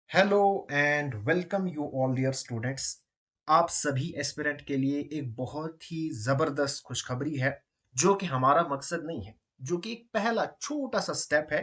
Hello and welcome you all dear students. आप सभी aspirant के लिए एक बहुत ही जबरदस्त खुशखबरी है, जो कि हमारा मकसद नहीं है, जो कि एक पहला छोटा सा स्टेप है।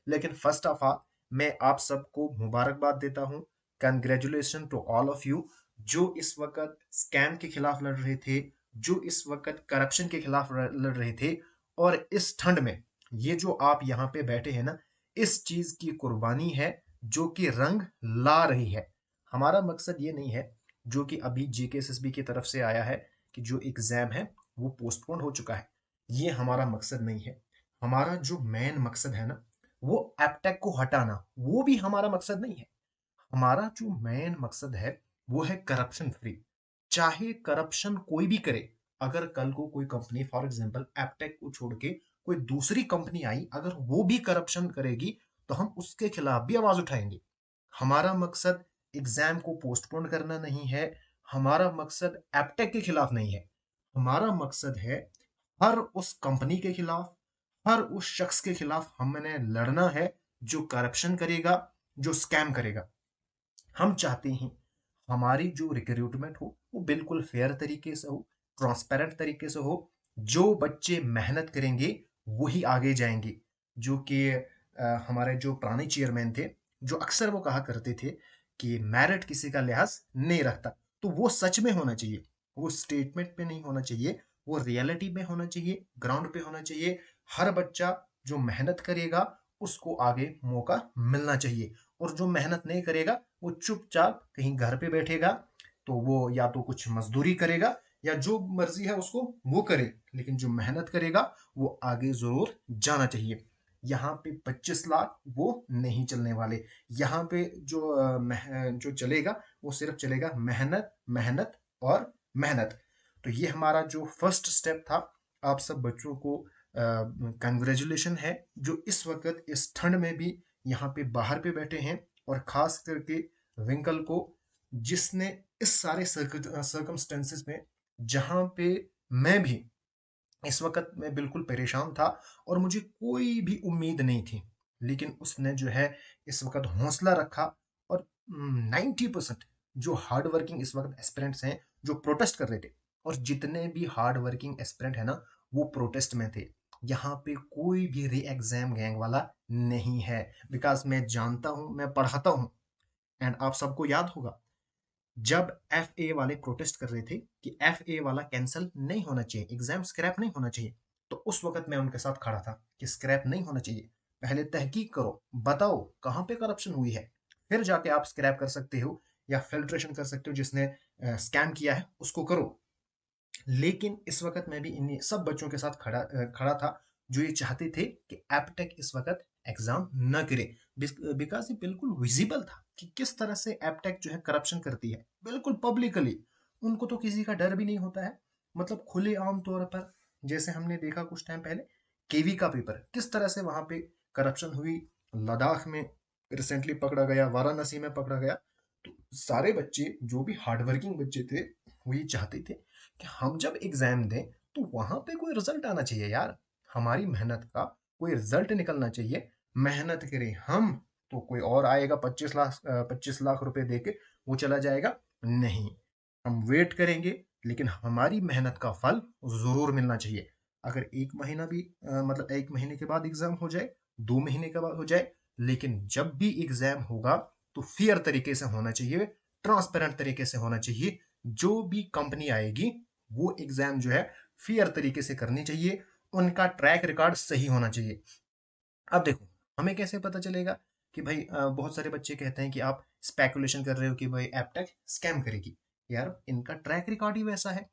लेकिन फर्स्ट ऑफ ऑल मैं आप सबको मुबारकबाद देता हूं। Congratulation to all of you जो इस वक्त स्कैम के खिलाफ लड़ रहे थे, जो इस वक्त करप्शन के खिलाफ लड़ रहे थे। और इस ठंड में ये जो आप यहाँ पे बैठे हैं ना, इस चीज की कुर्बानी है जो कि रंग ला रही है। हमारा मकसद ये नहीं है जो कि अभी जीकेएसएसबी की तरफ से आया है कि जो एग्जाम है वो पोस्टपोन हो चुका है। ये हमारा मकसद नहीं है। हमारा जो मेन मकसद है ना, वो एपटेक को हटाना, वो भी हमारा मकसद नहीं है। हमारा जो मेन मकसद है वो है करप्शन फ्री। चाहे करप्शन कोई भी करे, अगर कल को कोई कंपनी फॉर एग्जांपल एपटेक को छोड़ के कोई दूसरी कंपनी आई, अगर वो भी करप्शन करेगी तो हम उसके खिलाफ भी आवाज उठाएंगे। हमारा मकसद एग्जाम को पोस्टपोन करना नहीं है। हमारा मकसद एपटेक के खिलाफ नहीं है। हमारा मकसद है हर उस कंपनी के खिलाफ, हर उस शख्स के खिलाफ हमने लड़ना है जो करप्शन करेगा, जो स्कैम करेगा। हम चाहते हैं हमारी जो रिक्रूटमेंट हो वो बिल्कुल फेयर तरीके से हो, ट्रांसपेरेंट तरीके से हो। जो बच्चे मेहनत करेंगे वही आगे जाएंगे। जो कि हमारे जो पुराने चेयरमैन थे, जो अक्सर वो कहा करते थे कि मेरिट किसी का लिहाज नहीं रखता, तो वो सच में होना चाहिए। वो स्टेटमेंट पे नहीं होना चाहिए, वो रियलिटी में होना चाहिए, ग्राउंड पे होना चाहिए। हर बच्चा जो मेहनत करेगा उसको आगे मौका मिलना चाहिए, और जो मेहनत नहीं करेगा वो चुपचाप कहीं घर पे बैठेगा, तो वो या तो कुछ मजदूरी करेगा या जो मर्जी है उसको वो करे। लेकिन जो मेहनत करेगा वो आगे जरूर जाना चाहिए। यहाँ पे 25 लाख वो नहीं चलने वाले। यहाँ पे जो जो चलेगा वो सिर्फ चलेगा मेहनत, मेहनत और मेहनत। तो ये हमारा जो फर्स्ट स्टेप था। आप सब बच्चों को कंग्रेचुलेशन है जो इस वक्त इस ठंड में भी यहाँ पे बाहर पे बैठे हैं, और खास करके विंकल को, जिसने इस सारे सर्कमस्टेंसेस में, जहां पे मैं भी इस वक्त मैं बिल्कुल परेशान था और मुझे कोई भी उम्मीद नहीं थी, लेकिन उसने जो है इस वक्त हौसला रखा। और 90% जो हार्ड वर्किंग इस वक्त एस्पिरेंट्स हैं जो प्रोटेस्ट कर रहे थे, और जितने भी हार्ड वर्किंग एस्पिरेंट है ना, वो प्रोटेस्ट में थे। यहाँ पे कोई भी री एग्जाम गैंग वाला नहीं है, बिकॉज मैं जानता हूँ, मैं पढ़ाता हूँ। एंड आप सबको याद होगा जब एफ ए वाले प्रोटेस्ट कर रहे थे कि एफ ए वाला कैंसिल नहीं होना चाहिए, एग्जाम स्क्रैप नहीं होना चाहिए, तो उस वक्त मैं उनके साथ खड़ा था कि स्क्रैप नहीं होना चाहिए। पहले तहकीक करो, बताओ कहाँ पे करप्शन हुई है, फिर जाके आप स्क्रैप कर सकते हो या फिल्ट्रेशन कर सकते हो। जिसने स्कैम किया है उसको करो। लेकिन इस वक्त मैं भी इन सब बच्चों के साथ खड़ा था जो ये चाहते थे कि एपटेक इस वक्त एग्जाम न करे। बिकॉज ये बिल्कुल विजिबल था कि किस तरह से एपटेक जो है करप्शन करती है, बिल्कुल पब्लिकली। उनको तो किसी का डर भी नहीं होता है, मतलब खुले आम तौर पर। जैसे हमने देखा कुछ टाइम पहले केवी का पेपर, किस तरह से वहां पे करप्शन हुई, लद्दाख में रिसेंटली पकड़ा गया, वाराणसी में पकड़ा गया। तो सारे बच्चे जो भी हार्डवर्किंग बच्चे थे वो ये चाहते थे कि हम जब एग्जाम दें तो वहां पे कोई रिजल्ट आना चाहिए यार। हमारी मेहनत का कोई रिजल्ट निकलना चाहिए। मेहनत करें हम तो कोई और आएगा 25 लाख रुपए दे के वो चला जाएगा? नहीं। हम वेट करेंगे, लेकिन हमारी मेहनत का फल जरूर मिलना चाहिए। अगर एक महीना भी मतलब एक महीने के बाद एग्जाम हो जाए, 2 महीने के बाद हो जाए, लेकिन जब भी एग्जाम होगा तो फेयर तरीके से होना चाहिए, ट्रांसपेरेंट तरीके से होना चाहिए। जो भी कंपनी आएगी वो एग्जाम जो है फेयर तरीके से करनी चाहिए, उनका ट्रैक रिकॉर्ड सही होना चाहिए। अब देखो, हमें कैसे पता चलेगा कि भाई बहुत सारे बच्चे कहते हैं कि आप स्पेकुलेशन कर रहे हो कि भाई एपटेक स्कैम करेगी। यार इनका ट्रैक रिकॉर्ड ही वैसा है।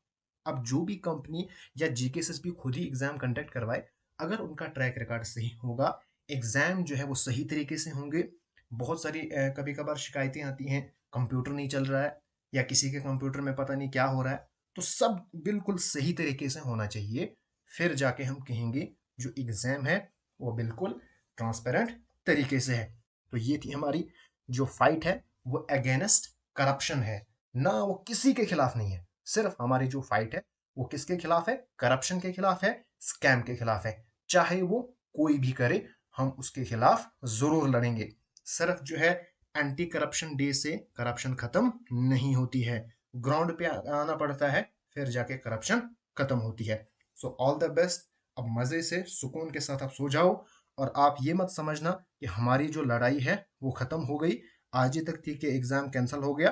अब जो भी कंपनी या जीकेएसएसबी खुद ही एग्जाम कंडक्ट करवाए, अगर उनका ट्रैक रिकॉर्ड सही होगा, एग्जाम जो है वो सही तरीके से होंगे। बहुत सारी कभी कभार शिकायतें आती हैं, कंप्यूटर नहीं चल रहा है या किसी के कंप्यूटर में पता नहीं क्या हो रहा है, तो सब बिल्कुल सही तरीके से होना चाहिए। फिर जाके हम कहेंगे जो एग्जाम है वो बिल्कुल ट्रांसपेरेंट तरीके से है। तो ये थी हमारी जो फाइट है, वो अगेंस्ट करप्शन है, ना वो किसी के खिलाफ नहीं है। सिर्फ हमारी जो फाइट है वो किसके खिलाफ है? करप्शन के खिलाफ है, स्कैम के खिलाफ है। चाहे वो कोई भी करे, हम उसके खिलाफ जरूर लड़ेंगे। सिर्फ जो है एंटी करप्शन डे से करप्शन खत्म नहीं होती है, ग्राउंड पे आना पड़ता है, फिर जाके करप्शन खत्म होती है। So all the best. अब मजे से सुकून के साथ आप सो जाओ, और आप ये मत समझना कि हमारी जो लड़ाई है वो खत्म हो गई, आज ही तक थी कि एग्जाम कैंसिल हो गया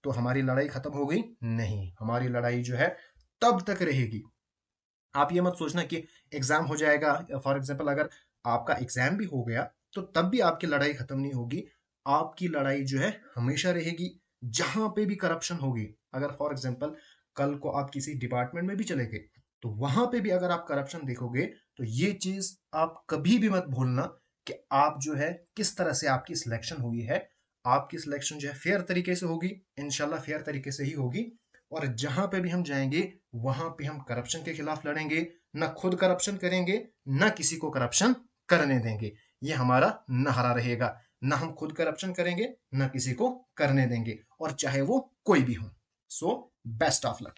तो हमारी लड़ाई खत्म हो गई। नहीं, हमारी लड़ाई जो है तब तक रहेगी। आप ये मत सोचना कि एग्जाम हो जाएगा, फॉर एग्जाम्पल अगर आपका एग्जाम भी हो गया तो तब भी आपकी लड़ाई खत्म नहीं होगी। आपकी लड़ाई जो है हमेशा रहेगी। जहां पे भी करप्शन होगी, अगर फॉर एग्जाम्पल कल को आप किसी डिपार्टमेंट में भी चले गए तो वहां पे भी अगर आप करप्शन देखोगे तो ये चीज आप कभी भी मत भूलना कि आप जो है किस तरह से आपकी सिलेक्शन हुई है। आपकी सिलेक्शन जो है फेयर तरीके से होगी, इंशाल्लाह फेयर तरीके से ही होगी। और जहां पे भी हम जाएंगे वहां पे हम करप्शन के खिलाफ लड़ेंगे, ना खुद करप्शन करेंगे, ना किसी को करप्शन करने देंगे। ये हमारा नारा रहेगा, ना हम खुद करप्शन करेंगे, ना किसी को करने देंगे, और चाहे वो कोई भी हो। So best of luck.